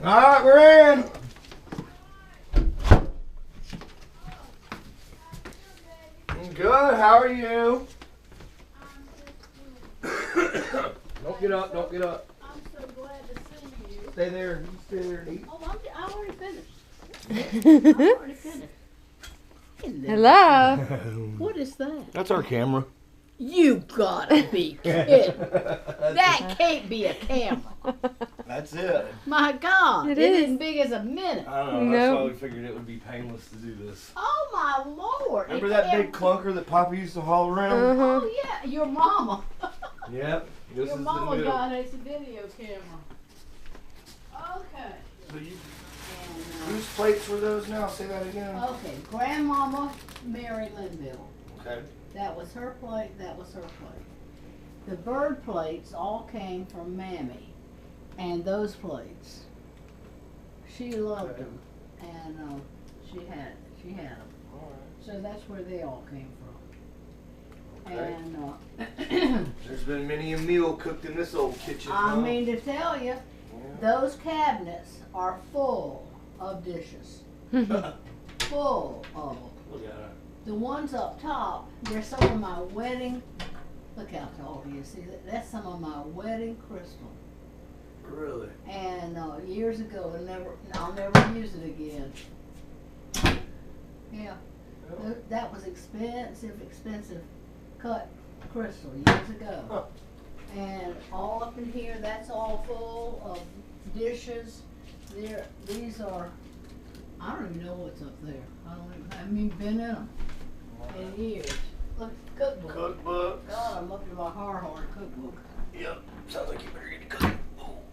Alright, we're in. Good, how are you? Don't get up, don't get up. I'm so glad to see you. Stay there, you stay there and eat. Oh, I already finished. I already finished. Hello. What is that? That's our camera. You gotta be kidding. That can't be a camera. That's it. My God. It It is. isn't big as a minute. I don't know, that's Nope. why we figured it would be painless to do this. Oh my Lord. Remember that big clunker that Papa used to haul around? Uh-huh. Oh yeah, your mama. Yep. This Your is mama the new. got us a video camera. Okay. So you, And, whose plates were those now? Say that again. okay, Grandmama Mary Linville. Okay. That was her plate, that was her plate. The bird plates all came from Mammy. And those plates, she loved Okay. them. And she had them. Alright. So that's where they all came from. Okay. And There's been many a meal cooked in this old kitchen. I huh? mean to tell you, Yeah. those cabinets are full of dishes. Full of them. Look at it. The ones up top, they're some of my wedding, look how tall he is, see, that's some of my wedding crystal. Really? And years ago, I'll never use it again. Yeah, that was expensive cut crystal years ago. Huh. And all up in here, that's all full of dishes. These are, I don't even know what's up there. I haven't even been in them in years. Look, cookbook. Cookbooks. God, I'm looking at my hard cookbook. Yep. Sounds like you better get the cook.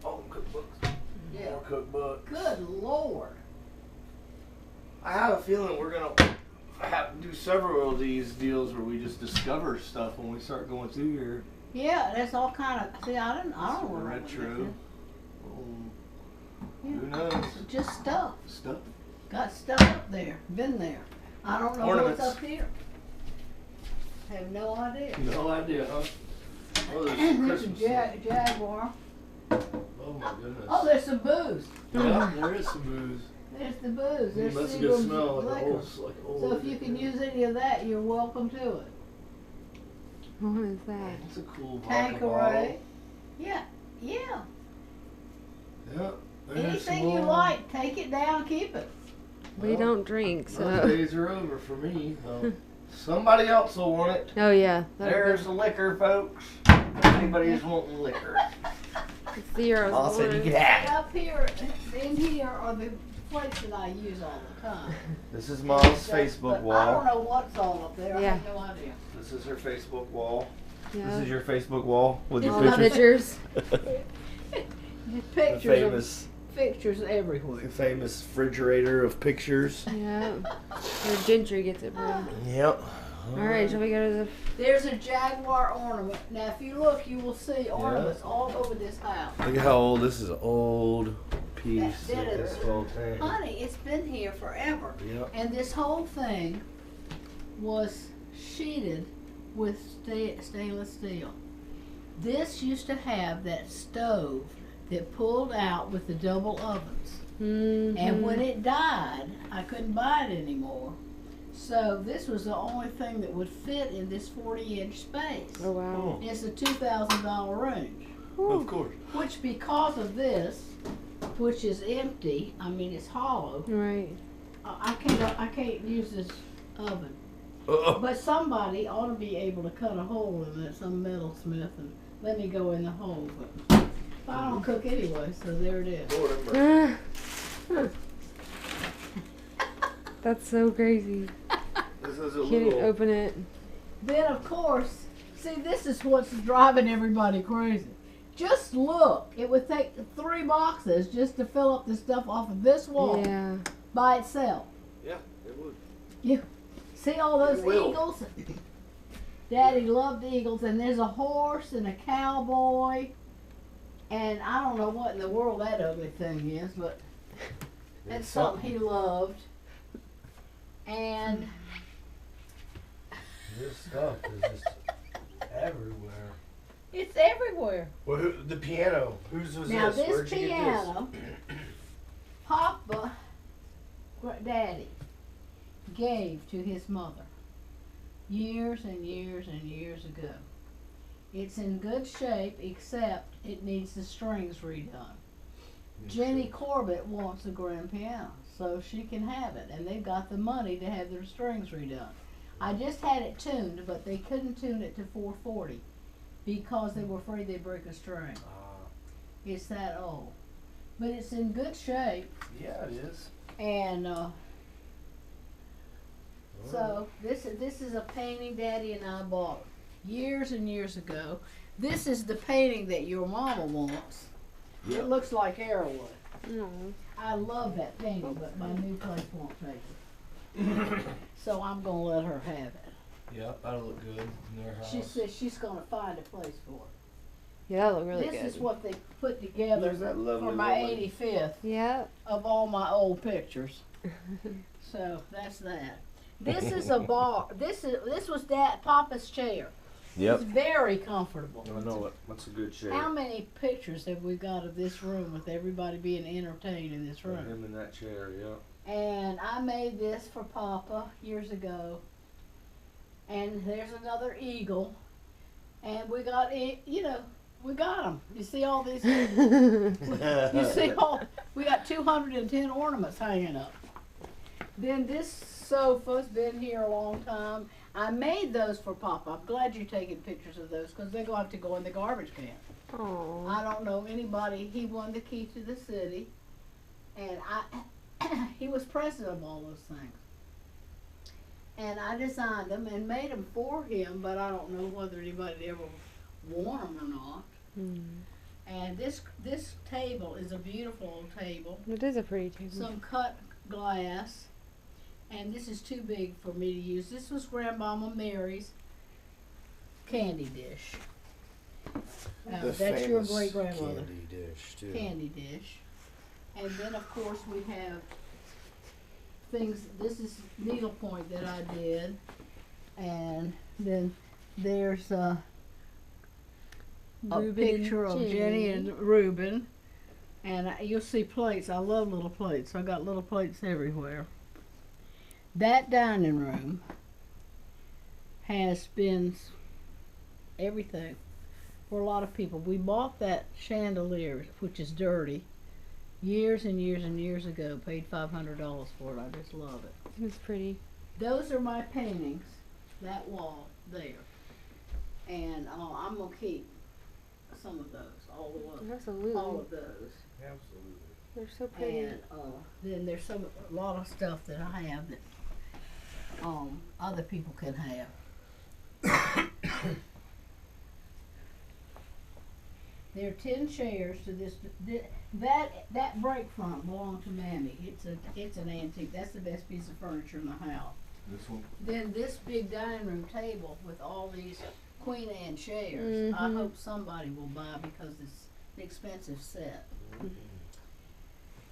Oh, cookbooks. Yeah. More cookbooks. Good Lord. I have a feeling we're gonna have to do several of these deals where we just discover stuff when we start going through here. Yeah, that's all kind of. See, I don't know. Retro. Yeah. Who knows? Just stuff. Stuff. Got stuff up there. Been there. I don't know Ornaments. what's up here. Have no idea. No idea, huh? Oh, there's some There's a Christmas. Jaguar. Oh my goodness. Oh, there's some booze. Yeah, there is some booze. There's the booze. There's That's a Seagram's good smell, like liquor. old. So if you can use any of that, you're welcome to it. What is that? It's a cool vodka bottle. Tanqueray. Yeah, yeah. Yep. Anything you like, take it down, keep it. We don't drink, Those so. days are over for me. Somebody else will want it. Oh yeah. There's the liquor, folks. If anybody's wanting liquor, It's 0. I'll say you can have it. Up here, in here are the plates that I use all the time. This is Mom's Facebook But I don't wall. know what's all up there. I Yeah. have no idea. This is her Facebook wall. Yeah. This is your Facebook wall with your All the pictures. pictures. The Pictures pictures everywhere. famous refrigerator of pictures. Yeah. Your gentry gets it, bro. Yep. Alright, shall we go to the. There's a Jaguar ornament. Now, if you look, you will see ornaments all over this house. Look at how old this is. An old piece That of did it. this whole thing. Honey, it's been here forever. Yep. And this whole thing was sheeted with stainless steel. This used to have that stove that pulled out with the double ovens. Mm-hmm. And when it died, I couldn't buy it anymore. So this was the only thing that would fit in this 40-inch space. Oh wow. It's a $2,000 range. Of course. Which, because of this, which is empty, I mean it's hollow, Right. I can't use this oven. Uh-oh. But somebody ought to be able to cut a hole in it, some metalsmith, and let me go in the hole. But I don't cook anyway, so there it is. Lord have mercy. That's so crazy. This is a Can't even little. open it. Then, of course, see, this is what's driving everybody crazy. Just look. It would take 3 boxes just to fill up the stuff off of this wall Yeah. by itself. Yeah, it would. You see all those It will. eagles? Daddy loved eagles, and there's a horse and a cowboy, and I don't know what in the world that ugly thing is, but that's something he loved. And This stuff is just everywhere. it's everywhere. Well, the piano. Whose was Now this? this Where'd you get piano Papa, Daddy, gave to his mother years and years and years ago. It's in good shape, except it needs the strings redone. Jenny Corbett wants a grand piano, so she can have it, and they've got the money to have their strings redone. I just had it tuned, but they couldn't tune it to 440 because they were afraid they'd break a string. It's that old. But it's in good shape, Yeah, it is. and so this is a painting Daddy and I bought years and years ago. This is the painting that your mama wants. Yep. It looks like Arrowwood. No. I love that painting, but my new place won't take it. So I'm gonna let her have it. Yep, that'll look good in their house. She says she's gonna find a place for it. Yeah, that look really This good. is what they put together There's that lovely for my woman. 85th Yeah. of all my old pictures. So that's that. This is a bar. This was Papa's chair. Yep. It's very comfortable. I know it. That's a good shape. How many pictures have we got of this room with everybody being entertained in this room? Him in that chair, yep. And I made this for Papa years ago. And there's another eagle. And we got, we got them. You see all these? You see we got 210 ornaments hanging up. Then this sofa's been here a long time. I made those for Papa. I'm glad you're taking pictures of those because they're going to have to go in the garbage can. Oh. I don't know anybody. He won the key to the city. And he was president of all those things. And I designed them and made them for him, but I don't know whether anybody ever wore them or not. Mm. And this table is a beautiful old table. It is a pretty table. Some cut glass. And this is too big for me to use. This was Grandmama Mary's candy dish. That's your great grandmother. Candy dish too. Candy dish. And then of course we have things. This is needlepoint that I did, and then there's a Reuben picture of Jenny and Reuben, and you'll see plates. I love little plates. I got little plates everywhere. That dining room has been everything for a lot of people. We bought that chandelier, which is dirty, years and years and years ago. Paid $500 for it. I just love it. It's pretty. Those are my paintings. That wall there, and I'm gonna keep some of those. All Absolutely. of those. Absolutely. They're so pretty. And then there's a lot of stuff that I have that other people can have. There are 10 chairs to this. That break front belonged to Mammy. It's an antique. That's the best piece of furniture in the house. This one. Then this big dining room table with all these Queen Anne chairs. I Mhm. hope somebody will buy because it's an expensive set.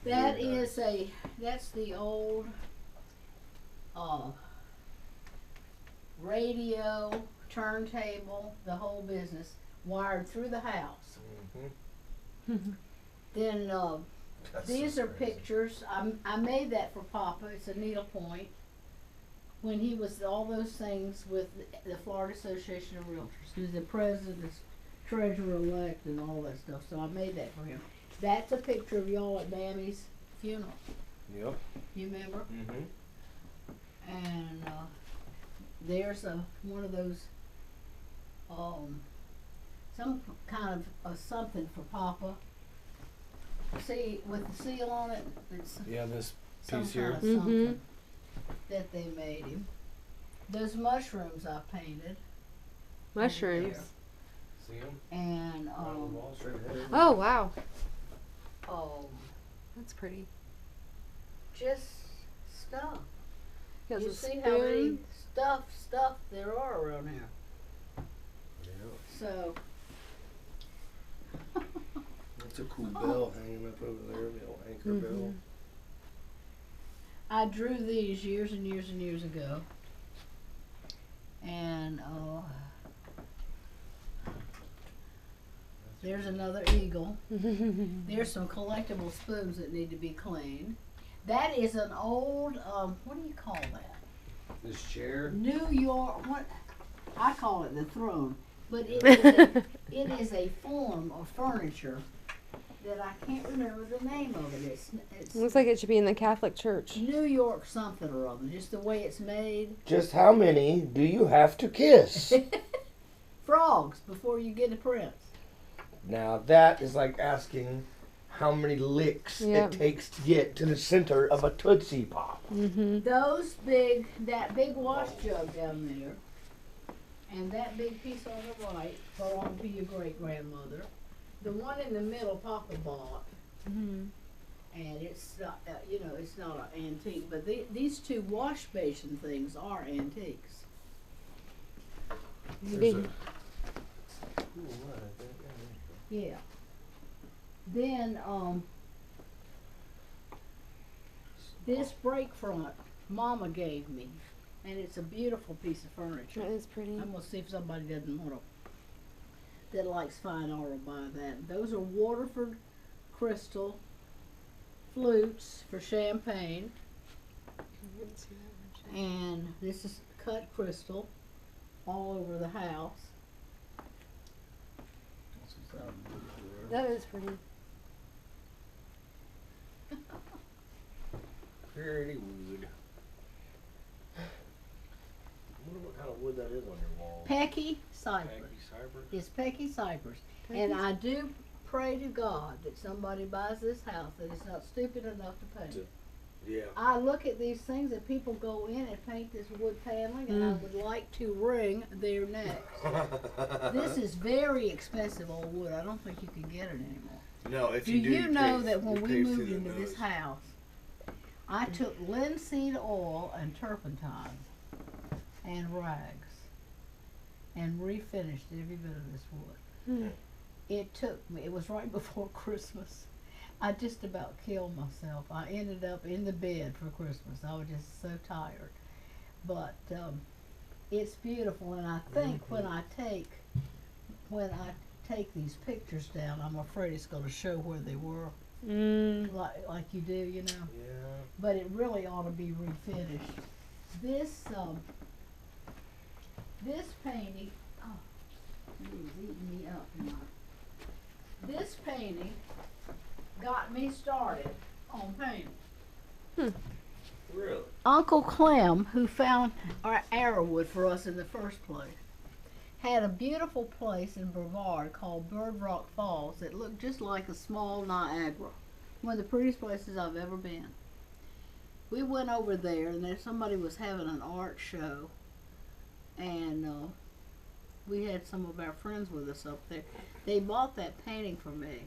That's the old radio, turntable, the whole business, wired through the house. Then these are pictures. I made that for Papa. It's a needlepoint. When he was all those things with the Florida Association of Realtors. He was the president, treasurer-elect, and all that stuff. So I made that for him. That's a picture of y'all at Mammy's funeral. Yep. You remember? Mm-hmm. And there's one of those, some kind of something for Papa. See, with the seal on it, it's Yeah, this some piece kind here. of something that they made him. Those mushrooms I painted. Mushrooms. See them? And On the wall, straight ahead. Oh, wow. um, That's pretty. just stuff. He has You a see how many spoon. stuff there are around here. Yep. So That's a cool bell hanging up over there, the old anchor bell. I drew these years and years and years ago. And There's another eagle. There's some collectible spoons that need to be cleaned. That is an old, what do you call that? This chair. New York, what? I call it the throne. But it is a form of furniture that I can't remember the name of it. It's Looks like it should be in the Catholic Church. New York something or other, just the way it's made. Just how many do you have to kiss? Frogs before you get a prince. Now that is like asking how many licks Yep. it takes to get to the center of a Tootsie Pop. Mm-hmm. That big wash jug down there, and that big piece on the right belonged to your great grandmother. The one in the middle, Papa bought, Mm-hmm. and it's not, it's not an antique. But these two wash basin things are antiques. Yeah. Then this break front Mama gave me, and it's a beautiful piece of furniture. That is pretty. I'm gonna see if somebody doesn't want to, that likes fine art will buy that. Those are Waterford crystal flutes for champagne, and this is cut crystal all over the house. So, That is pretty. Pretty wood. I wonder what kind of wood that is on your wall. Pecky cypress. Cypress? It's Pecky cypress. And I do pray to God that somebody buys this house that is not stupid enough to paint it. Yeah. I look at these things that people go in and paint this wood paneling, and I would like to wring their necks. This is very expensive old wood. I don't think you can get it anymore. No, if Do you do, you know pay- that when you we pay moved through the into this nose. house, I took linseed oil and turpentine and rags and refinished every bit of this wood. Hmm. It took me, it was right before Christmas. I just about killed myself. I ended up in the bed for Christmas. I was just so tired. But it's beautiful, and I think when I take these pictures down, I'm afraid it's going to show where they were, like you do, you know. Yeah. But it really ought to be refinished. This painting, it was eating me up tonight. This painting got me started on painting. Really? Uncle Clem, who found our arrowwood for us in the first place, had a beautiful place in Brevard called Bird Rock Falls that looked just like a small Niagara. One of the prettiest places I've ever been. We went over there, and there somebody was having an art show, and we had some of our friends with us up there. They bought that painting for me.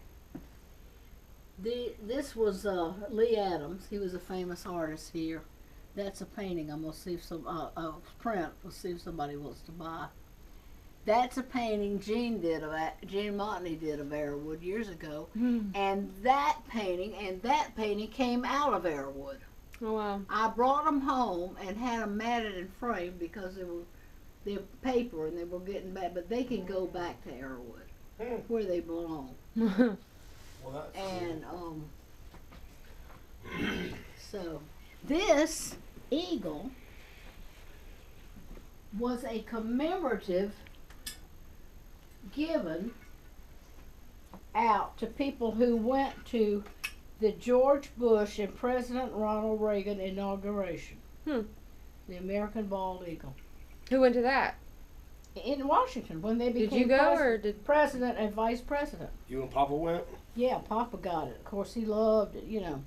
This was Lee Adams. He was a famous artist here. That's a painting. I'm gonna see if print. We'll see if somebody wants to buy. That's a painting Gene Montney did of Arrowwood years ago, and that painting came out of Arrowwood. Oh wow. I brought them home and had them matted and framed because they're paper and they were getting bad, but they can go back to Arrowwood where they belong. Well, And so this eagle was a commemorative given out to people who went to the George Bush and President Ronald Reagan inauguration. The American bald eagle. Who went to that? In Washington when they became Did you go or did? president and vice president. You and Papa went? Yeah, Papa got it. Of course, he loved it, you know.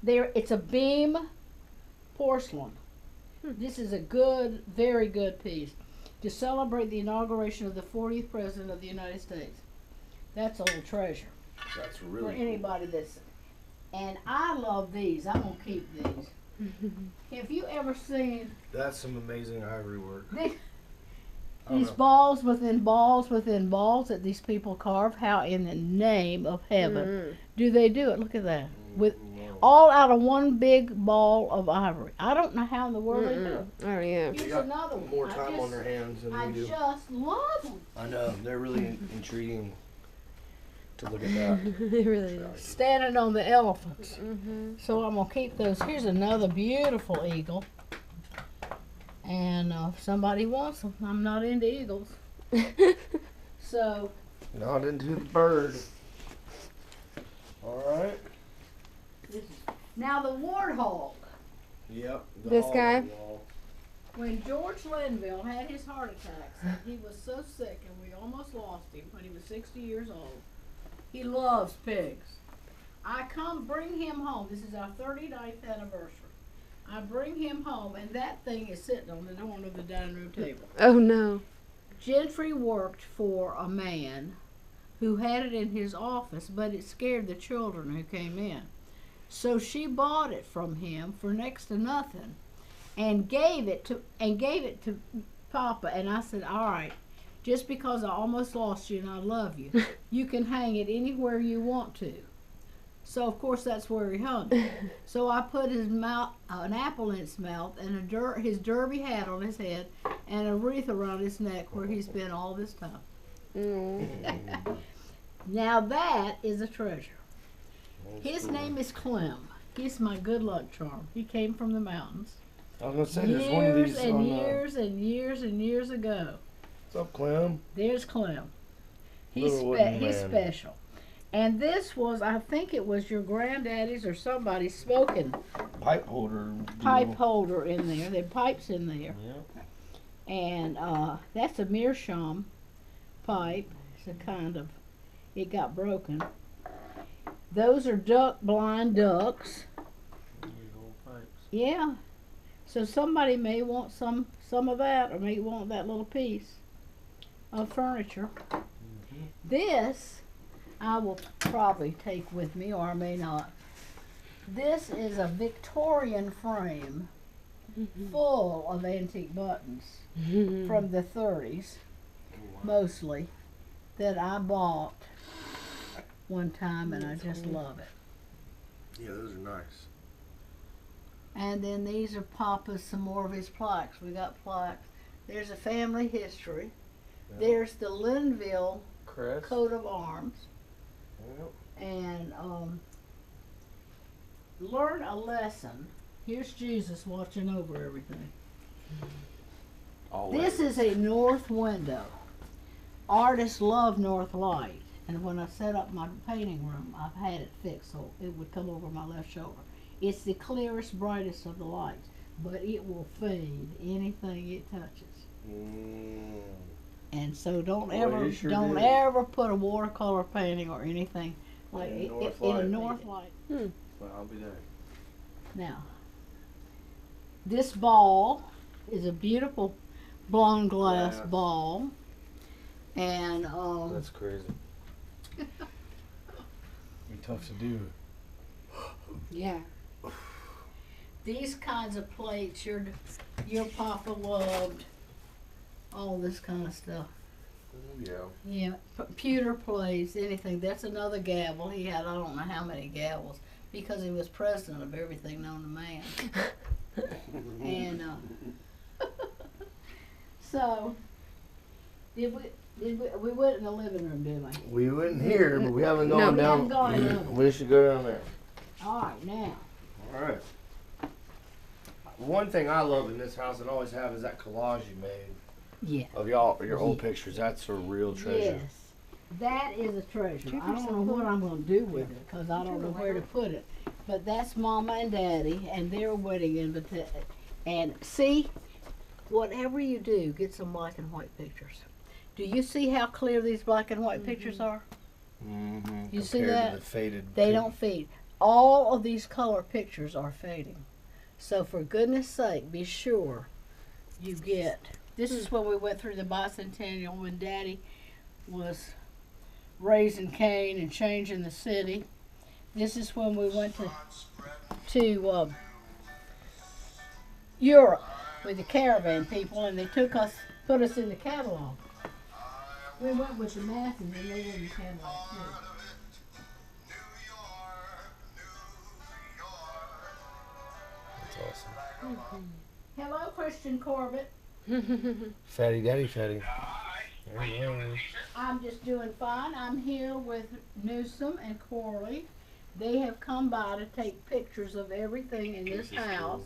It's a beam porcelain. This is a good, very good piece to celebrate the inauguration of the 40th President of the United States. That's old treasure That's for really anybody that's... And I love these. I'm going to keep these. Have you ever seen That's some amazing ivory work. these balls within balls within balls that these people carve? How in the name of heaven do they do it? Look at that. With all out of one big ball of ivory. I don't know how in the world they do it. Oh yeah. Here's got another one. More time on their hands than I we do. just love them. I know. They're really intriguing. to look at that. It really is. Standing on the elephants. Mm-hmm. So I'm gonna keep those. Here's another beautiful eagle. And if somebody wants them, I'm not into eagles. So Not into the bird. All right. now the warthog. Yep. This guy? When George Linville had his heart attacks, and he was so sick, and we almost lost him when he was 60 years old. He loves pigs. I come bring him home. This is our 39th anniversary. I bring him home, and that thing is sitting on the corner of the dining room table. Oh no. Gentry worked for a man who had it in his office, but it scared the children who came in. So she bought it from him for next to nothing, and gave it to Papa. And I said, "All right, just because I almost lost you and I love you, you can hang it anywhere you want to." So of course that's where he hung it. So I put his mouth, an apple in his mouth, and his derby hat on his head, and a wreath around his neck where he's been all this time. Mm. Now that is a treasure. His name is Clem. He's my good luck charm. He came from the mountains. I was gonna say there's one of these Years and on. years and years and years ago. What's up, Clem? There's Clem. He's Little wooden he's man. special. And this was, I think it was your granddaddy's or somebody's smoking Pipe holder. pipe deal. holder in there. There are pipes in there. Yeah. And that's a meerschaum pipe. It's a kind of, it got broken. Those are blind ducks. Yeah. So somebody may want some of that, or may want that little piece of furniture. Mm-hmm. This I will probably take with me, or I may not. This is a Victorian frame full of antique buttons from the 30s, mostly, that I bought one time, and I just love it. Yeah, those are nice. And then these are Papa's, some more of his plaques. We got plaques. There's a family history. Yep. There's the Linville Crest. coat of arms. Yep. And learn a lesson. Here's Jesus watching over everything. Always. This is a north window. Artists love north light. And when I set up my painting room, I've had it fixed so it would come over my left shoulder. It's the clearest, brightest of the lights, but it will fade anything it touches. Mm. And so don't Boy, ever you sure don't did. ever put a watercolor painting or anything like In a in north a light. north light. Well, I'll be there. Now, this ball is a beautiful blown glass Glass. ball, and That's crazy. Be tough to do. Yeah. these kinds of plates your Papa loved. All this kind of stuff. Yeah. Yeah, pewter plates, anything. That's another gavel. He had I don't know how many gavels because he was president of everything known to man. And so we went in the living room, didn't we? We went here, but we haven't No, gone we down. haven't gone in there. We should go down there. All right, now. All right. One thing I love in this house and always have is that collage you made Yeah. of your old pictures. That's a real treasure. Yes, that is a treasure. Keep I don't know yourself what up. I'm going to do with it because I don't know where to put it. But that's Mama and Daddy and their wedding invitation. And see, whatever you do, get some black and white pictures. Do you see how clear these black and white pictures are? Mm-hmm. You see Compared that? to the faded. They don't fade. All of these color pictures are fading. So for goodness sake, be sure you get. This is when we went through the bicentennial when Daddy was raising Cain and changing the city. This is when we went to Europe with the caravan people, and they put us in the catalog. We went with the masses, and they were in the catalog too. That's awesome. Hello, Christian Corbett. Fatty Daddy Fatty. I'm just doing fine. I'm here with Newsome and Corley. They have come by to take pictures of everything in this house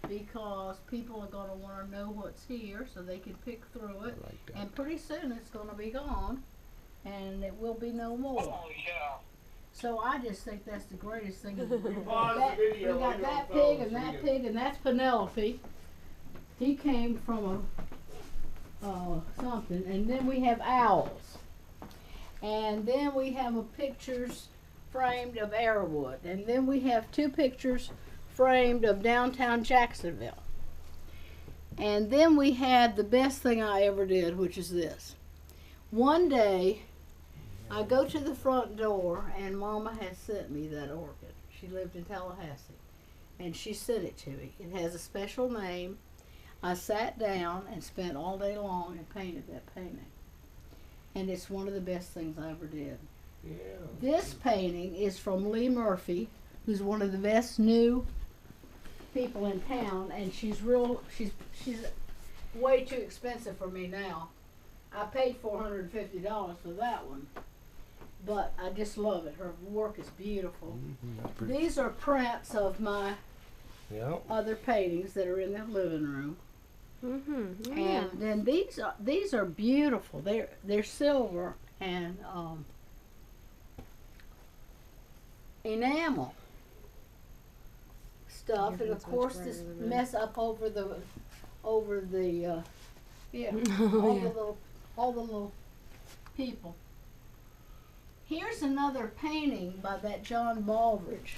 because people are going to want to know what's here so they can pick through it. And pretty soon it's going to be gone and it will be no more. Oh, yeah. So I just think that's the greatest thing. Pause the video We while got you're on that the pig phone and so that you pig and that's Penelope. He came from something. And then we have owls. And then we have pictures framed of Arrowwood. And then we have 2 pictures framed of downtown Jacksonville. And then we had the best thing I ever did, which is this. One day, I go to the front door, and Mama had sent me that orchid. She lived in Tallahassee, and she sent it to me. It has a special name. I sat down and spent all day long and painted that painting. And it's one of the best things I ever did. Yeah. This painting is from Lee Murphy, who's one of the best new people in town, and she's way too expensive for me now. I paid $450 for that one. But I just love it. Her work is beautiful. These are prints of my other paintings that are in the living room. Yeah. And then these are beautiful. They're silver and enamel stuff, and of course this mess up over the all the little people. Here's another painting by that John Baldridge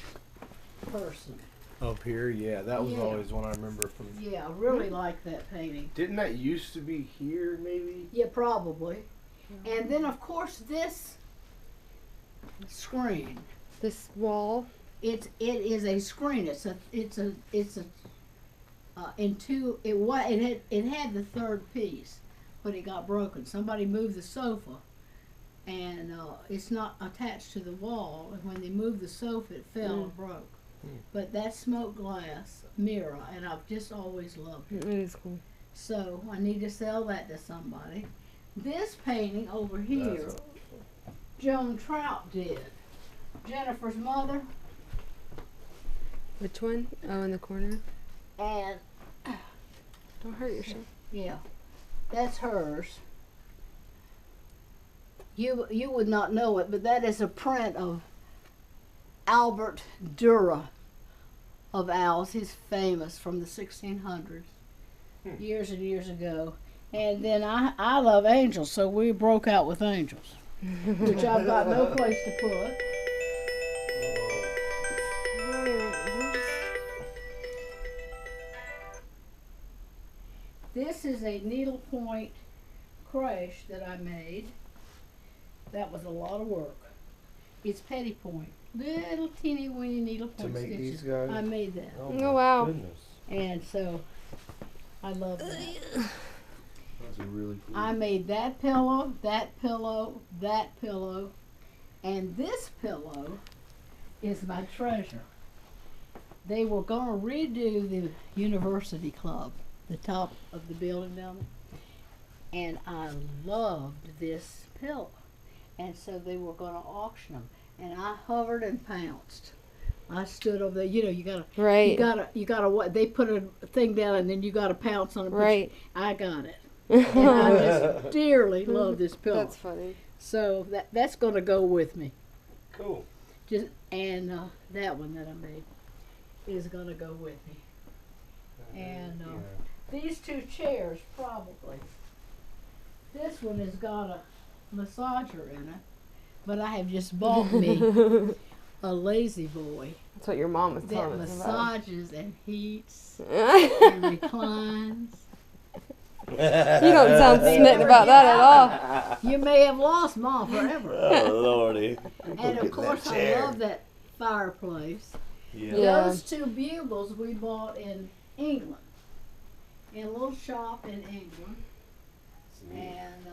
person. Up here, yeah, that was Yeah. always one I remember from. Yeah, I really like that painting. Didn't that used to be here, maybe? Yeah, probably. And then of course this screen. This wall. It is a screen. It had the third piece, but it got broken. Somebody moved the sofa, and it's not attached to the wall. And when they moved the sofa, it fell and broke. But that's smoked glass mirror, and I've just always loved it. It is cool. So I need to sell that to somebody. This painting over here, Joan Trout did. Jennifer's mother. Which one? Oh, in the corner. And Don't hurt yourself. yeah, that's hers. You would not know it, but that is a print of Albert Dürer of owls. He's famous from the 1600s, years and years ago. And then I love angels, so we broke out with angels, which I've got no place to put. This is a needlepoint creche that I made. That was a lot of work. It's petty point. Little teeny weeny needlepoint To make stitches. these guys? I made that. Oh, wow. Goodness. And so I love that. That's a really cool. I made that pillow, that pillow, that pillow, and this pillow is my treasure. They were going to redo the University Club, the top of the building down there, and I loved this pillow, and so they were going to auction them, and I hovered and pounced. I stood over there. You know, you gotta. What they put a thing down, and then you gotta pounce on it. Right. I got it, and I just dearly love this pillow. That's funny. So that's gonna go with me. Cool. And that one that I made is gonna go with me. And these 2 chairs probably. This one has got a massager in it, but I have just bought me a lazy boy That's what your mom was that telling us about. massages and heats and reclines. You don't sound smitten about that at all. You may have lost Mom forever. Oh lordy. And of course I love that fireplace. Yeah. Those 2 bugles we bought in England, in a little shop in England. And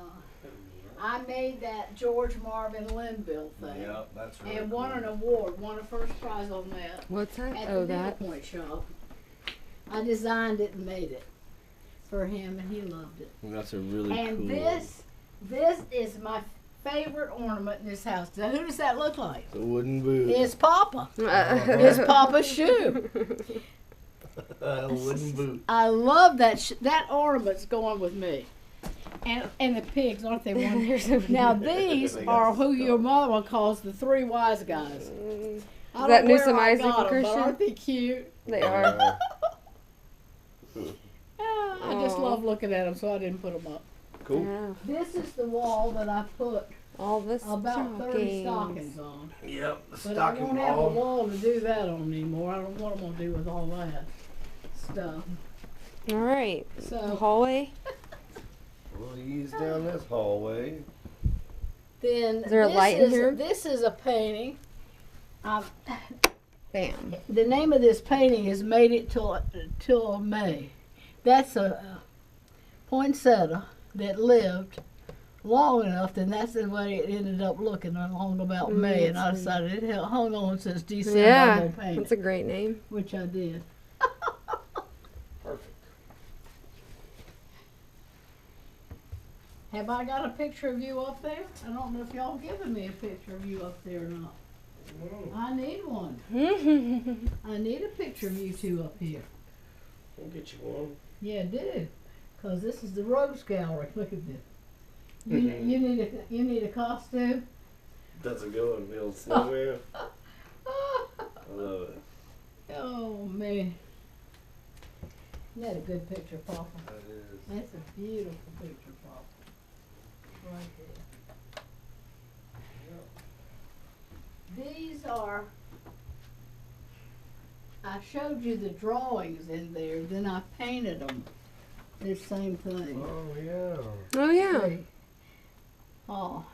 I made that George Marvin Linville thing. Yep, that's right. And won an award, won a first prize on that What's that? at Oh, the that. needlepoint shop. I designed it and made it for him, and he loved it. That's a really And cool. this This is my favorite ornament in this house. Now, who does that look like? The wooden boot. It's Papa. It's Papa's shoe. A wooden boot. I love that. That ornament's going with me. And the pigs, aren't they wonderful? Now these are who your mama calls the three wise guys. I that don't know where Newsome, I Isaac, got and 'em, Christian? but aren't they cute? They are. I just love looking at them, so I didn't put them up. Cool. Yeah. This is the wall that I put All this about 30 stockings. stockings on. Yep. The But I stocking won't have a wall. wall to do that on anymore. I don't know what I'm going to do with all that stuff. All right. The So hallway. We'll ease down this hallway. then Is there a light in here? This is a painting. Bam. The name of this painting is Made It Till May. That's a poinsettia that lived long enough, then that's the way it ended up looking along about May, and I decided it hung on since December. I'm Yeah, gonna paint that's it, a great name. which I did. Perfect. Have I got a picture of you up there? I don't know if y'all given me a picture of you up there or not. I need one. I need a picture of you two up here. We'll get you one. Yeah, do. Because this is the Rose Gallery. Look at this. You need a costume? That's a good one, the old snowman. I love it. Oh, man. Isn't that a good picture, Papa? That is. That's a beautiful picture, Papa. Right there. These are, I showed you the drawings in there, then I painted them. This same thing. Oh, yeah. Oh yeah. See? Oh,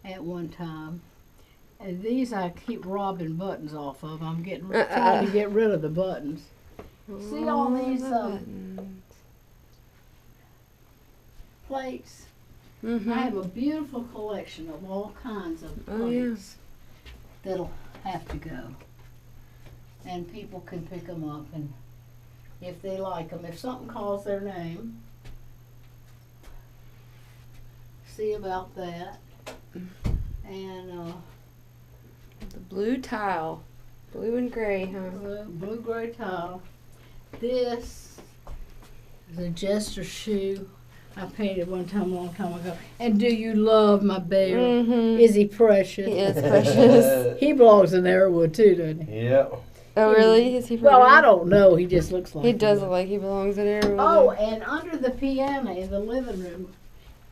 at one time. And these I keep robbing buttons off of. I'm trying to get rid of the buttons. See all these plates? Mm-hmm. I have a beautiful collection of all kinds of plates that'll have to go. And people can pick them up, and if they like them, if something calls their name, see about that. And The blue tile. Blue and gray, huh? blue gray tile. This is a jester shoe I painted one time a long time ago. And do you love my bear? Mm-hmm. Is he precious? He is precious. He belongs in Airwood too, doesn't he? Yep. Oh really? Is he? Well, pretty? I don't know. He just looks like He does look like he belongs in there. Oh, and under the piano in the living room,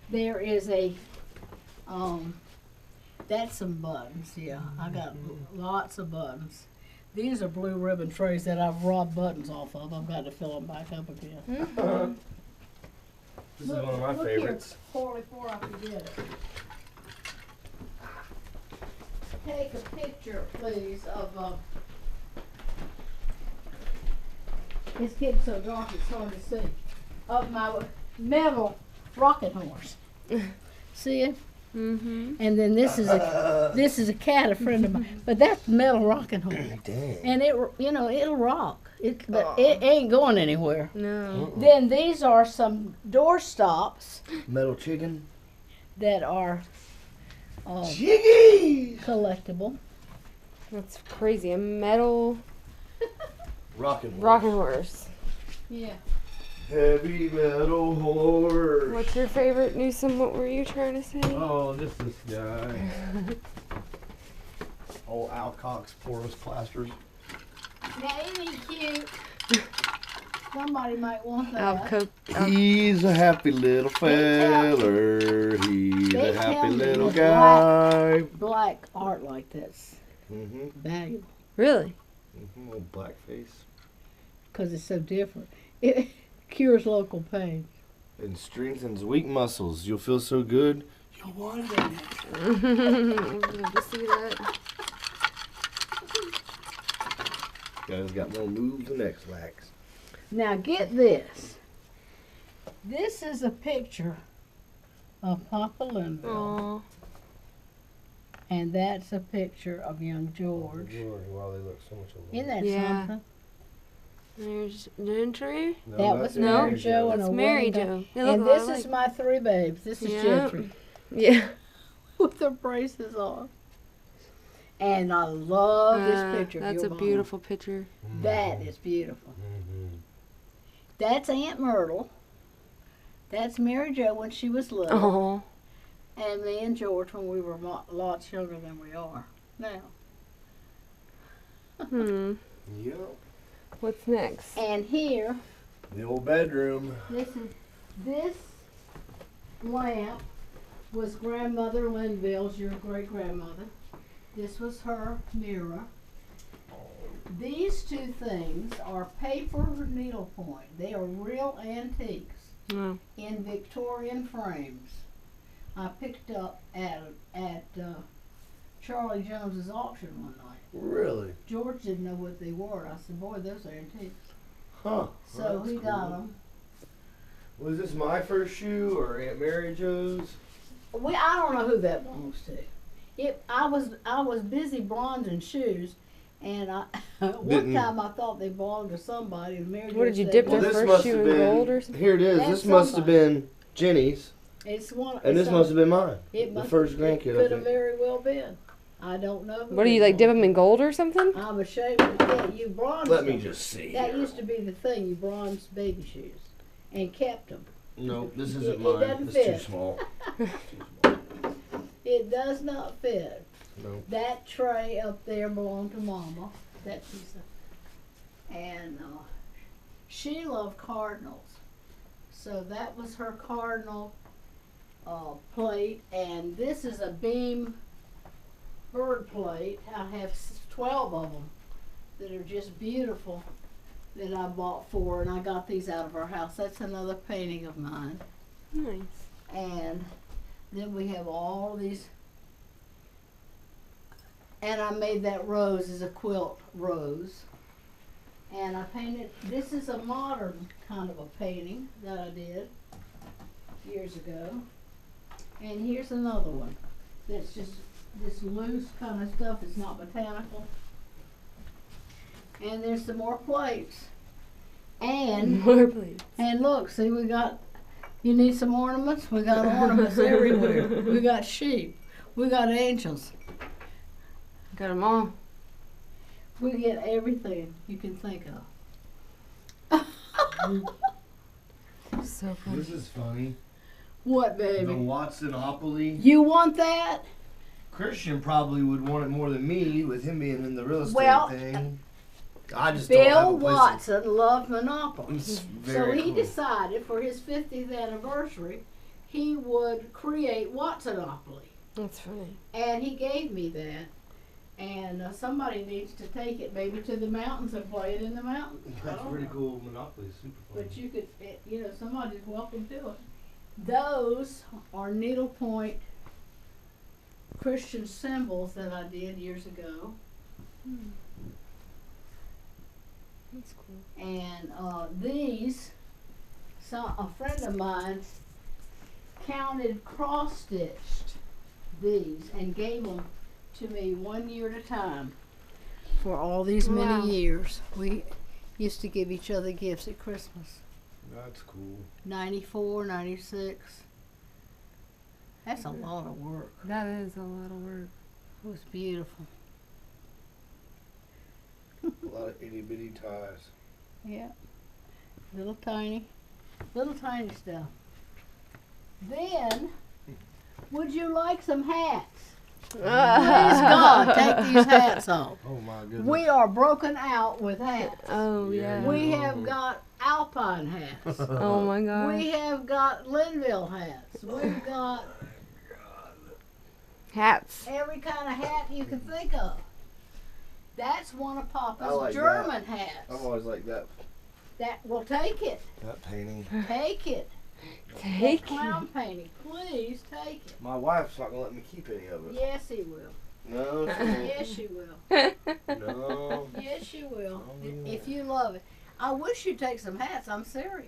there is a that's some buttons. Yeah, I got lots of buttons. These are blue ribbon trays that I've robbed buttons off of. I've got to fill them back up again. Mm-hmm. This is one of my Look favorites. Here, Corley, before I forget it. Take a picture, please, of it's getting so dark it's hard to see. Of my metal rocking horse. See it? Mm-hmm. And then this is a cat, a friend of mine. But that's metal rocking horse. Dang. And it'll rock. But it ain't going anywhere. No. Then these are some door stops Metal chicken. that are Chiggy! collectible. That's crazy. A metal Rockin' horse. rocking horse. Yeah. Heavy metal horse. What's your favorite, Newsome? What were you trying to say? Oh, just this guy. Old Alcock's porous plasters. Now isn't he cute? Somebody might want that. He's a happy little feller. He's They a tell happy me little that guy. Black art like that's Mm-hmm. valuable Really? Mm-hmm. Old black face. because it's so different. It cures local pain. And strengthens weak muscles. You'll feel so good. You'll want it. Love to see that. Guys got more moves than X-Lax. Now get this. This is a picture of Papa Linville, Aw. and that's a picture of young George. Wow, they look so much alike. Isn't that Yeah. something? There's Gentry. No, That that's was Mary Mary Jo and That's a Mary woman. Jo. They look And a lot this alike. is my three babes. This is Yeah. Gentry Yeah. with the braces on. And I love this picture. of That's your a mama. beautiful picture. That is beautiful. Mm-hmm. That's Aunt Myrtle. That's Mary Jo when she was little. Oh. And me and George when we were lots younger than we are now. Hmm. Yep. What's next? And here, The old bedroom. this lamp was Grandmother Linville's, your great grandmother. This was her mirror. These two things are paper needlepoint. They are real antiques Oh. in Victorian frames. I picked up at Charlie Jones's auction one night. Really? George didn't know what they were. I said, "Boy, those are antiques." Huh. So That's he cool. got them. Was this my first shoe or Aunt Mary Jo's? I don't know who that belongs to. I was busy bronzing shoes, and one Didn't- time I thought they belonged to somebody. And Mary What Jo did you said, dip "Well, their this first must shoe have in been gold or something? Here it is. That's This must have somebody. been Jenny's, It's one." and this must have been mine. It The must, first it grandkid. could I have think. very well been. I don't know. Who What do you they like? Dip belong them in to. gold or something? I'm ashamed to get you bronzed Let me them. just see. That here. used to be the thing. You bronzed baby shoes, and kept them. Nope, this It isn't mine. doesn't It's fit. too small. It does not fit. Nope. That tray up there belonged to Mama. That piece of, and she loved cardinals, so that was her cardinal plate. And this is a beam bird plate. I have 12 of them that are just beautiful that I bought for her, and I got these out of her house. That's another painting of mine. Nice. And then we have all these, and I made that rose as a quilt rose. And I painted, this is a modern kind of a painting that I did years ago. And here's another one that's just this loose kind of stuff. It's not botanical. And there's some more plates. And More please. and look, see, we got, you need some ornaments? We got ornaments everywhere. We got sheep. We got angels. Got them all. We get everything you can think of. So funny. This is funny. What, The baby? Watsonopoly. You want that? Christian probably would want it more than me, with him being in the real estate Well, thing. I just don't have Bill a place Watson loved Monopoly. It's So very he cool. decided for his 50th anniversary, he would create Watsonopoly. That's funny. And he gave me that. And somebody needs to take it maybe to the mountains and play it in the mountains. I That's don't pretty know. cool. Monopoly is super fun. But you could, somebody's welcome to it. Those are needlepoint Christian symbols that I did years ago. That's cool. And these, a friend of mine counted cross-stitched these and gave them to me 1 year at a time for all these Wow. many years. We used to give each other gifts at Christmas. That's cool. 94, 96. That's a lot of work. That is a lot of work. It was beautiful. A lot of itty bitty ties. Yeah. Little tiny stuff. Then, would you like some hats? Please God, take these hats off. Oh my goodness. We are broken out with hats. Oh yeah. We have got Alpine hats. Oh my gosh. We have got Linville hats. We've got Hats. every kind of hat you can think of. That's one of I Papa's like German hats. I've always liked that Well, take it. painting. Take it. Take That clown painting. Please take it. My wife's not gonna let me keep any of it. Yes, he will. No, she won't. Yes, she will. No. Yes, she will. Oh, yeah. If you love it. I wish you'd take some hats. I'm serious.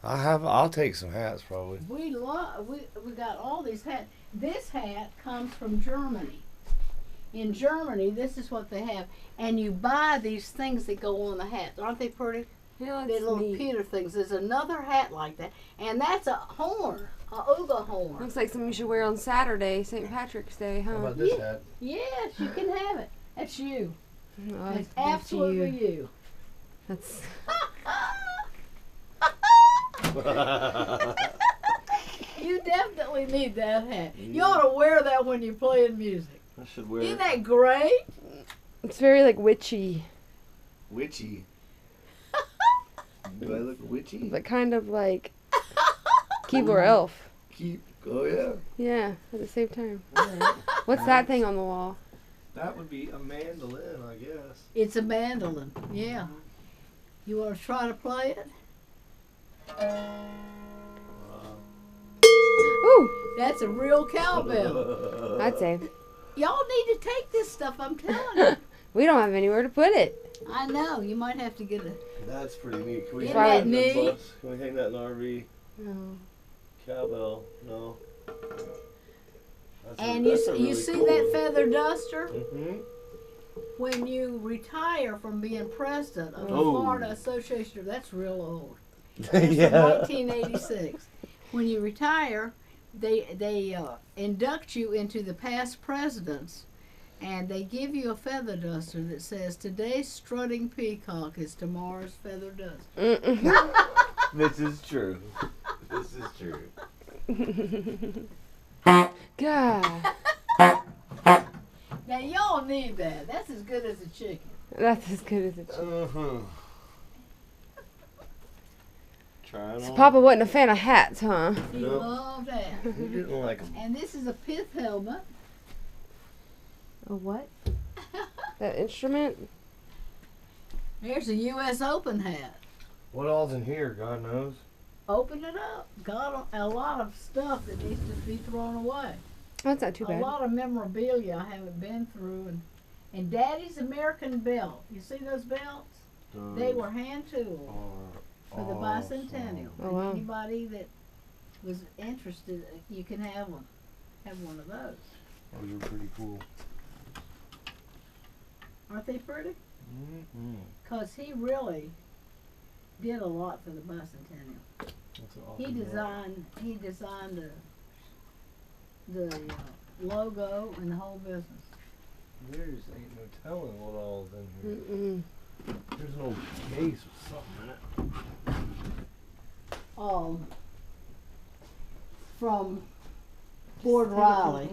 I'll take some hats probably. We got all these hats. This hat comes from Germany. In Germany, this is what they have. And you buy these things that go on the hats. Aren't they pretty? Yeah, They're that's little neat. pewter things. There's another hat like that. And that's a horn, a Uga horn. Looks like something you should wear on Saturday, St. Patrick's Day, huh? How about this hat? Yes, you can have it. That's you. Oh, That's absolutely you. That's You definitely need that hat. You ought to wear that when you're playing music. I should wear Isn't that great? it's very like witchy, witchy. Do I look witchy? but kind of like Keebler Elf. Oh yeah. Yeah, at the same time. Alright. What's that thing on the wall? That would be a mandolin, I guess. It's a mandolin. Yeah. You want to try to play it? Ooh, That's a real cowbell. I'd say. Y'all need to take this stuff, I'm telling you. We don't have anywhere to put it. I know. You might have to get a... That's pretty neat. Can we Isn't hang that that in neat? the bus? Can we hang that in the RV? No. Cowbell, no. And you see that feather duster? Mm-hmm. When you retire from being president of the Oh. Florida Association, that's real old. That's from 1986. When you retire, they induct you into the past presidents, and they give you a feather duster that says, "Today's strutting peacock is tomorrow's feather duster." Mm-mm. This is true. This is true. God, Now y'all need that. That's as good as a chicken. that's as good as it. Uh-huh. Try it So on. Papa wasn't a fan of hats, huh? You Nope. love that. He didn't like them. And this is a pith helmet. A what? That instrument? Here's a U.S. Open hat. What all's in here, God knows. Open it up. Got a lot of stuff that needs to be thrown away. Oh, that's not too A bad. lot of memorabilia I haven't been through, and Daddy's American belt. You see those belts? They were hand tooled for the bicentennial. Oh, And wow. anybody that was interested, you can have one. Have one of those. Oh, you're pretty cool. Aren't they pretty? Mm-hmm. Cause he really did a lot for the bicentennial. That's an He awesome designed the logo and the whole business. There's ain't no telling what all's in here. Mm-mm. There's an old case with something in it. From Ford Riley.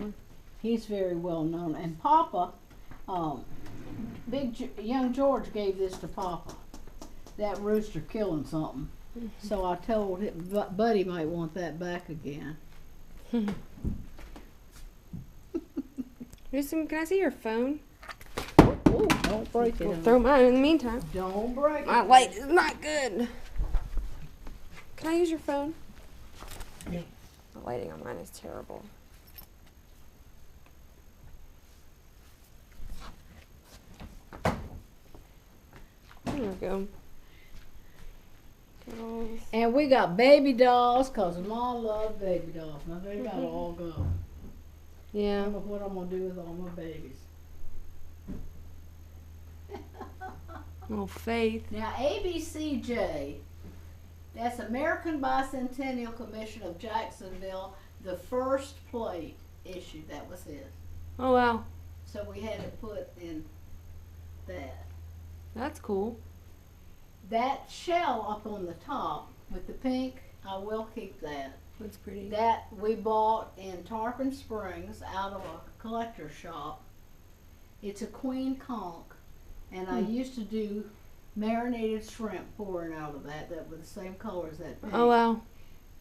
He's very well known. And Papa, young George gave this to Papa. That rooster killing something. So I told him, Buddy might want that back again. Newsome, can I see your phone? Oh, don't break We'll it. throw mine in the meantime. Don't break My it. light is not good. Can I use your phone? Yeah. The lighting on mine is terrible. There we go. Girls. And we got baby dolls, cause Mom loves baby dolls. Now they gotta all go. I Yeah. don't know what I'm gonna do with all my babies. Oh, Faith. Now ABCJ, that's American Bicentennial Commission of Jacksonville, the first plate issued. That was it. Oh, wow. So we had to put in that. That's cool. That shell up on the top with the pink, I will keep that. That's pretty. That we bought in Tarpon Springs out of a collector shop. It's a queen conch, and I used to do marinated shrimp pouring out of that. That were the same color as that pink. Oh, wow.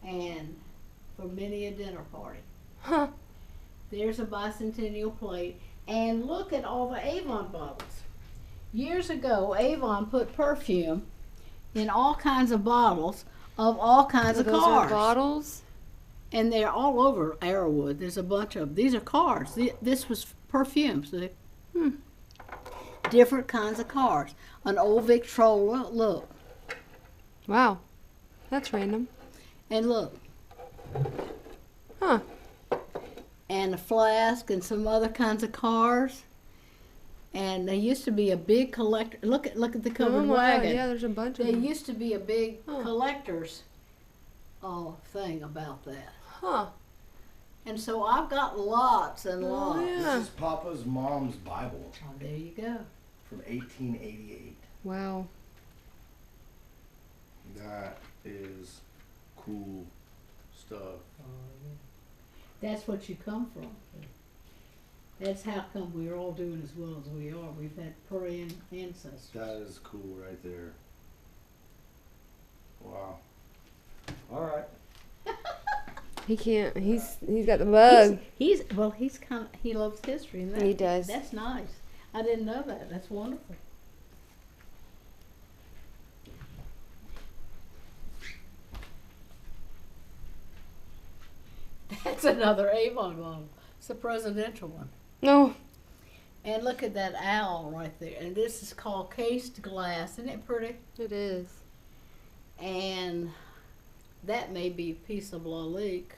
And for many a dinner party. Huh. There's a bicentennial plate, and look at all the Avon bottles. Years ago, Avon put perfume in all kinds of bottles of all kinds So of those cars. are bottles? And they're all over Arrowwood. There's a bunch of them. These are cars. This was perfume. See? Different kinds of cars. An old Victrola, look. Wow. That's random. And look. Huh. And a flask and some other kinds of cars. And there used to be a big collector. Look at the covered wow, wagon. yeah, there's a bunch of There them. used to be a big Huh. collector's thing about that. Huh. And so I've got lots and Oh, lots. yeah. This is Papa's mom's Bible Oh, there you go. from 1888. Wow. That is cool stuff. That's what you come from. That's how come we're all doing as well as we are. We've had praying ancestors. That is cool right there. Wow. All right. He can't. He's got the bug. He's kind of, he loves history and that. He does. That's nice. I didn't know that. That's wonderful. That's another Avon model. It's a presidential one. No. And look at that owl right there. And this is called cased glass. Isn't it pretty? It is. And that may be a piece of Lalique.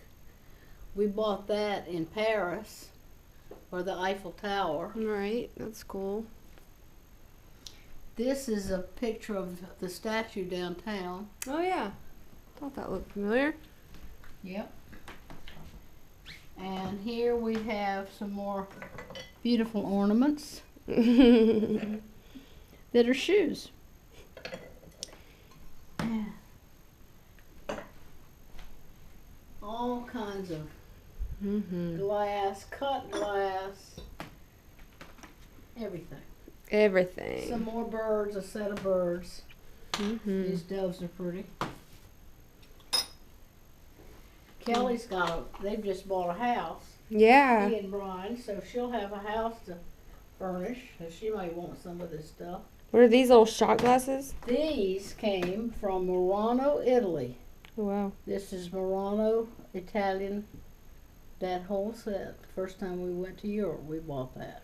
We bought that in Paris, or the Eiffel Tower. Right. That's cool. This is a picture of the statue downtown. Oh yeah. Thought that looked familiar. Yep. And here we have some more beautiful ornaments that are shoes. All kinds of glass, cut glass, everything. Everything. Some more birds, a set of birds. These doves are pretty. Kelly's they've just bought a house. Yeah. He and Brian, so she'll have a house to furnish, so she may want some of this stuff. What are these little shot glasses? These came from Murano, Italy. Oh, wow. This is Murano, Italian, that whole set. First time we went to Europe, we bought that.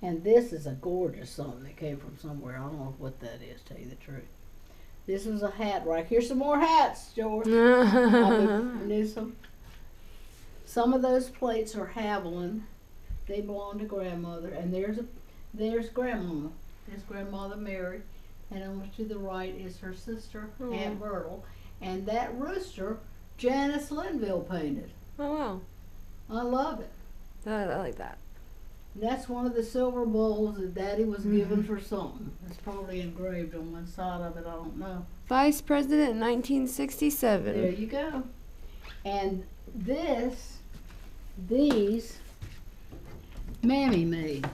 And this is a gorgeous something that came from somewhere. I don't know what that is, tell you the truth. This was a hat right here. Some more hats, George. Newsome. Some of those plates are Haviland. They belong to grandmother. And there's grandmama. There's grandmother Mary. And over to the right is her sister, Aunt Myrtle. And that rooster, Janice Linville painted. Oh, wow. I love it. I like that. And that's one of the silver bowls that Daddy was given for something. It's probably engraved on one side of it. I don't know. Vice President in 1967. There you go. And these, Mammy made.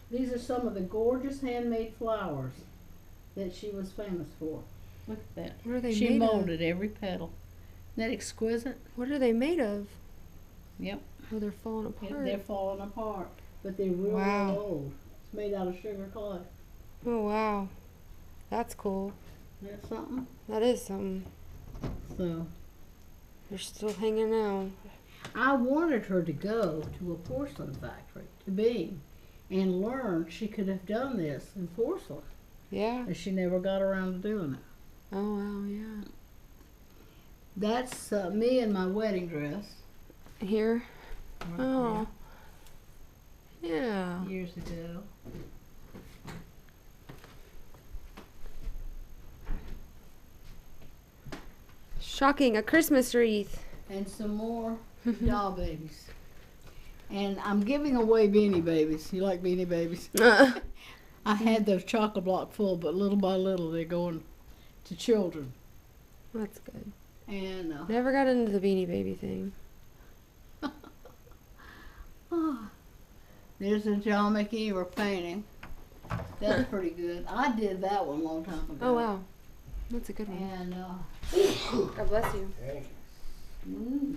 These are some of the gorgeous handmade flowers that she was famous for. Look at that. What are they She made of? molded every petal. Isn't that exquisite? What are they made of? Yep. Oh, they're falling apart. They're falling apart, but they're real Wow. old. It's made out of sugar clay. Oh, wow. That's cool. That's something. That is something. So They're still hanging out. I wanted her to go to a porcelain factory, to Beam, and learn she could have done this in porcelain. Yeah. And she never got around to doing it. Oh, wow, yeah. That's me in my wedding dress. Here. Right Oh. Yeah. there, years ago. Shocking. A Christmas wreath. And some more doll babies. And I'm giving away Beanie Babies. You like Beanie Babies? I had those chocolate block full, but little by little they're going to children. That's good. And Never got into the Beanie Baby thing. there's a John McEver painting. That's pretty good. I did that one a long time ago. Oh, wow. That's a good one. And God bless you. Thank you. mm,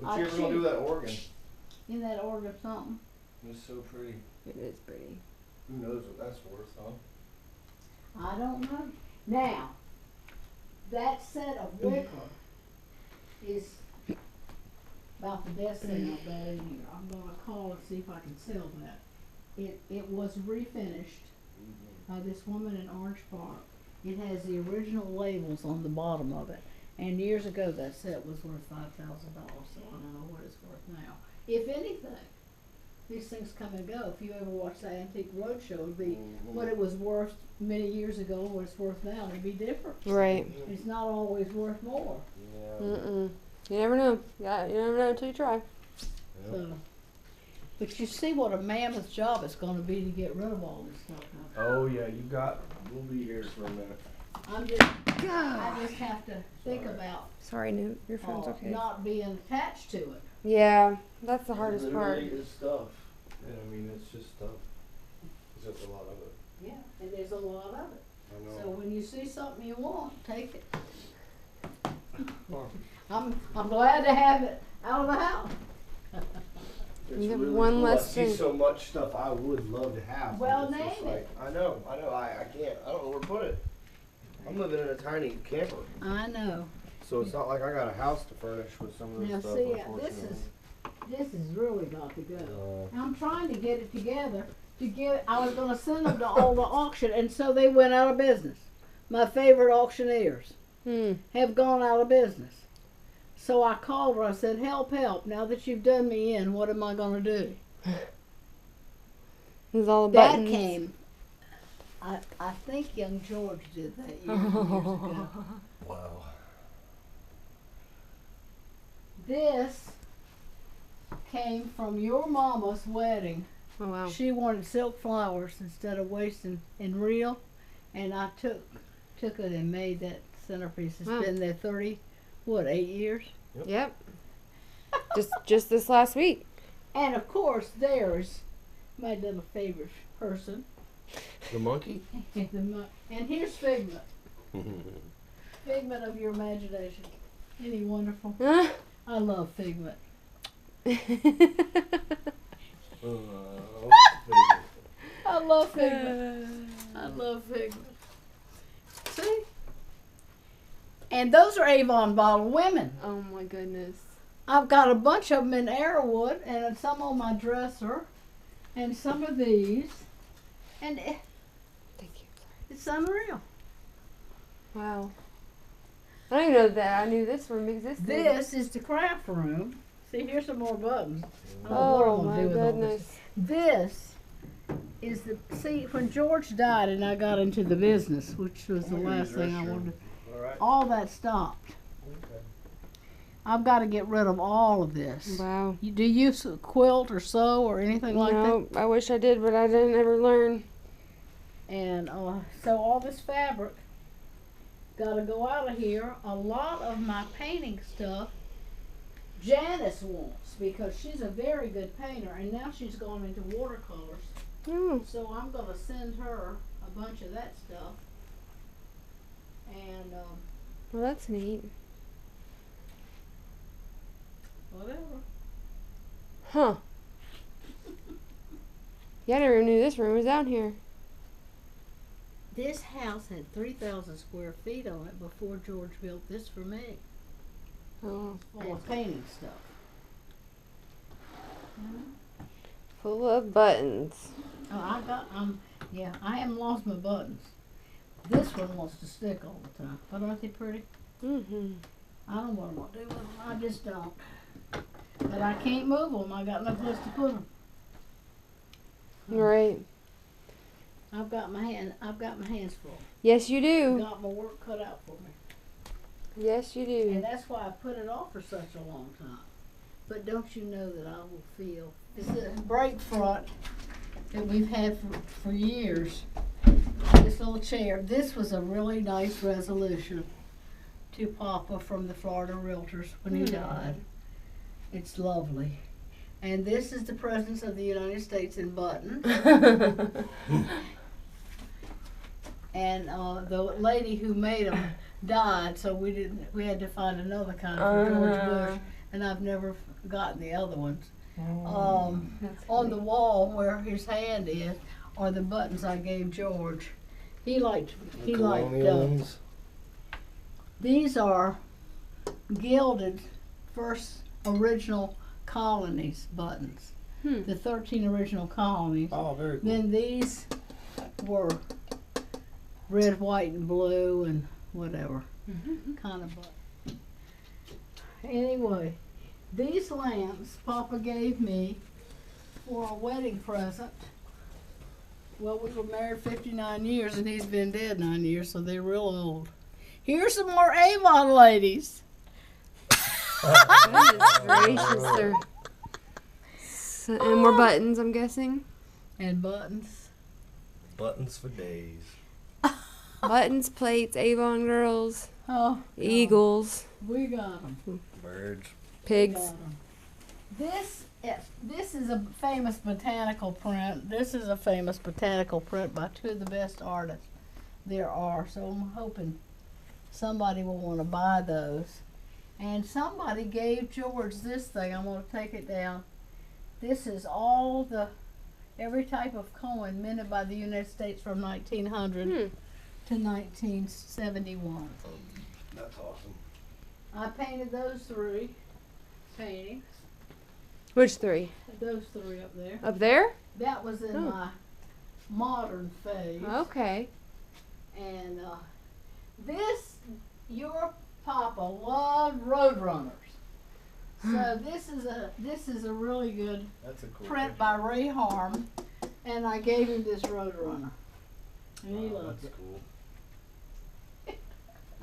What you ever gonna do with that organ? in that order something. It's so pretty. It is pretty. Who knows what that's worth, huh? I don't know. Now, that set of wicker is about the best thing I've got in here. I'm gonna call and see if I can sell that. It was refinished by this woman in Orange Park. It has the original labels on the bottom of it. And years ago that set was worth $5,000, so I don't know what it's worth now. If anything. these things come and go. If you ever watch the Antique Roadshow, it'd be what it was worth many years ago and what it's worth now. It'd be different. Right. It's not always worth more. Yeah. Mm-mm. You never know. Yeah, you never know until you try. So, but you see what a mammoth job it's going to be to get rid of all this stuff. Oh yeah, we'll be here for a minute. I just have to think about Sorry, Newt. Your phone's okay. not being attached to it. Yeah, that's the hardest part. It literally is stuff. And I mean, it's just stuff. There's just a lot of it. Yeah, and there's a lot of it. I know. So when you see something you want, take it. I'm glad to have it out of the house. It's You have really one cool. less I see thing. so much stuff I would love to have. Well, but it's just name it. I know. I can't. I don't know where to put it. I'm living in a tiny camper, I know. so it's not like I got a house to furnish with some of this Now stuff. see, Unfortunately. this is really got to go. Uh, I'm trying to get it together I was going to send them to all the auction, and so they went out of business. My favorite auctioneers have gone out of business. So I called her. I said, help. Now that you've done me in, what am I going to do? It's all That buttons. came. I think young George did that years and years ago. wow. This came from your mama's wedding. Oh wow. She wanted silk flowers instead of wasting in real, and I took it and made that centerpiece. It's Wow. been there 8 years? Yep. just this last week. And of course, there's my little favorite person. The monkey. And here's Figment. Figment of your imagination. Isn't he wonderful? I love Figment. I love Figment. I love Figment. See? And those are Avon bottle women. Oh my goodness. I've got a bunch of them in Arrowwood and some on my dresser and some of these. And Thank you. it's unreal. Wow. I didn't know that. I knew this room existed. This is the craft room. See, here's some more buttons. I don't know Oh what I'm my gonna do with all goodness. this. This is when George died and I got into the business, which was the last thing I wanted. All right. All that stopped. Okay. I've got to get rid of all of this. Wow. Do you quilt or sew or anything like that? No, I wish I did, but I didn't ever learn. And so all this fabric got to go out of here. A lot of my painting stuff Janice wants, because she's a very good painter, and now she's gone into watercolors. Oh. So I'm going to send her a bunch of that stuff. And Well, that's neat. whatever. Huh. Yeah, I never knew this room was down here. This house had 3,000 square feet on it before George built this for me. Oh. Full of painting stuff. Full of buttons. Oh, I haven't lost my buttons. This one wants to stick all the time. But aren't they pretty? Mm-hmm. I don't know what I'm going to do with them. I just don't. But I can't move them. I got no place to put them. Right. I've got my hands full. Yes, you do. Got my work cut out for me. Yes, you And do. that's why I put it off for such a long time. But don't you know that I will feel. It's a brake front that we've had for years. This little chair. This was a really nice resolution to Papa from the Florida Realtors when he died. It's lovely. And this is the Presidents of the United States in buttons. And the lady who made them died, so we had to find another kind for George Bush, and I've never gotten the other ones. On the wall where his hand is are the buttons I gave George. He liked these are gilded first original colonies buttons. The 13 original colonies. Oh, very cool. Then these were red, white, and blue, and whatever kind of button. Anyway, these lamps Papa gave me for a wedding present. Well, we were married 59 years and he's been dead 9 years, so they're real old. Here's some more Avon ladies. Goodness gracious, sir. And more buttons, I'm guessing. And buttons. Buttons for days. Buttons, plates, Avon girls, Oh, eagles, we got them. Birds. pigs. This is a famous botanical print. This is a famous botanical print by two of the best artists there are. So I'm hoping somebody will want to buy those. And somebody gave George this thing. I'm going to take it down. This is every type of coin minted by the United States from 1900 to 1971. That's awesome. I painted those 3 paintings. Which 3? Those 3 up there. Up there? That was in Oh. my modern phase. Okay. And your papa loved Roadrunners. So this is a really good That's a cool print picture. by Ray Harm, and I gave him this Roadrunner, and he Oh, loves that's it. cool.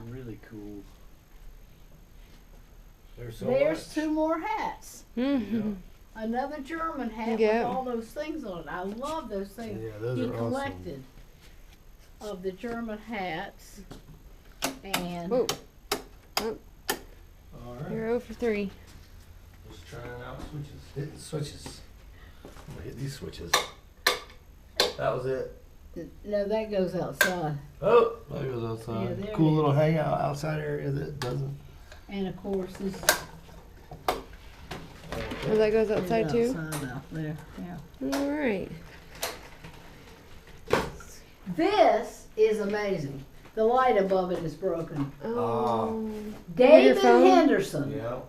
Really cool. There's so There's much. 2 more hats. Mm-hmm. Another German hat Yeah. with all those things on it. I love those things. Yeah, those He are awesome. collected of the German hats, and Whoa, All right. you're 0 for 3. Just trying out switches. Hitting switches. I'm gonna hit these switches. That was it. no, that goes outside. Oh, that goes outside. Yeah, there Cool it little hangout outside area that doesn't. And of course, this Oh, that goes outside too? outside out there. Yeah. All right. This is amazing. The light above it is broken. Oh. David phone? Henderson Yeah.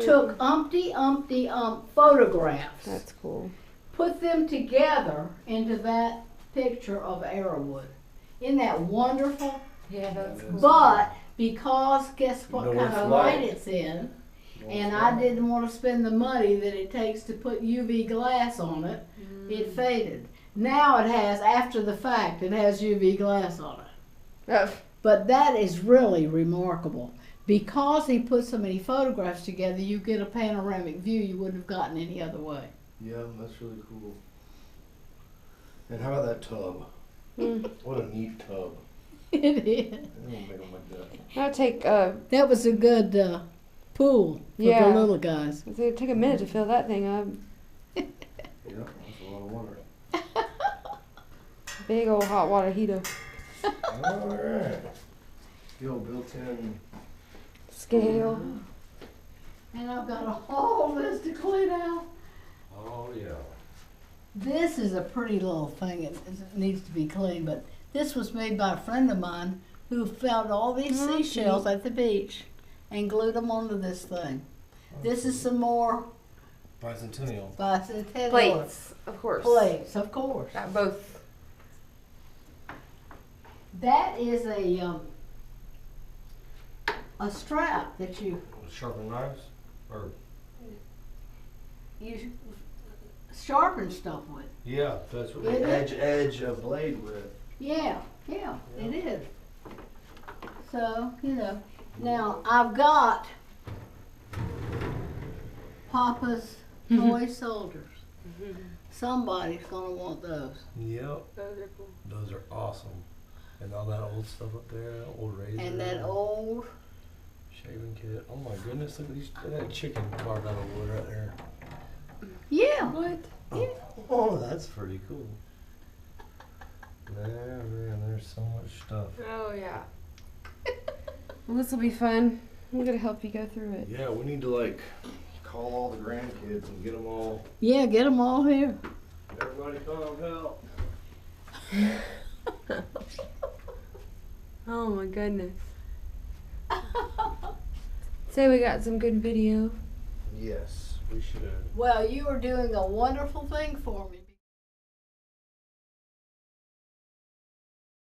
took Umpty photographs, That's cool. put them together into that picture of Arrowwood. Isn't that wonderful? Yeah, that's cool. But because guess what North kind of light. light it's in, and I didn't want to spend the money that it takes to put UV glass on it, it faded. Now it has, after the fact, it has UV glass on it. Oh. But that is really remarkable. Because he put so many photographs together, you get a panoramic view you wouldn't have gotten any other way. Yeah, that's really cool. And how about that tub? Mm. What a neat tub. It is. I don't make them like that. I'll take, That was a good pool for Yeah. the little guys. it took a minute to fill that thing up. Yeah, that's a lot of water. Big old hot water heater. All right. The old built-in. Scale. And I've got a whole list to clean out. Oh yeah. This is a pretty little thing. It needs to be cleaned, but this was made by a friend of mine who found all these Oh, seashells at the beach and glued them onto this thing. This is some more Bicentennial. bicentennial Plates, of course. plates, of course. Got both. That is a strap that you Sharpen knives? Or sharpen stuff with. yeah, that's what Is we it? edge a blade with. Yeah, it is. So, now I've got Papa's toy soldiers. Somebody's gonna want those. Yep. Those are cool. Those are awesome. And all that old stuff up there, that old razor. And that old, shaving kit. Oh my goodness, look at that chicken carved out of wood right there. yeah. What? Oh, that's pretty cool. Man, there's so much stuff. Oh, yeah. Well, this will be fun. I'm going to help you go through it. Yeah, we need to call all the grandkids and get them all. Yeah, get them all here. Everybody come help. Oh, my goodness. Say we got some good video. Yes, we should. Well, you are doing a wonderful thing for me.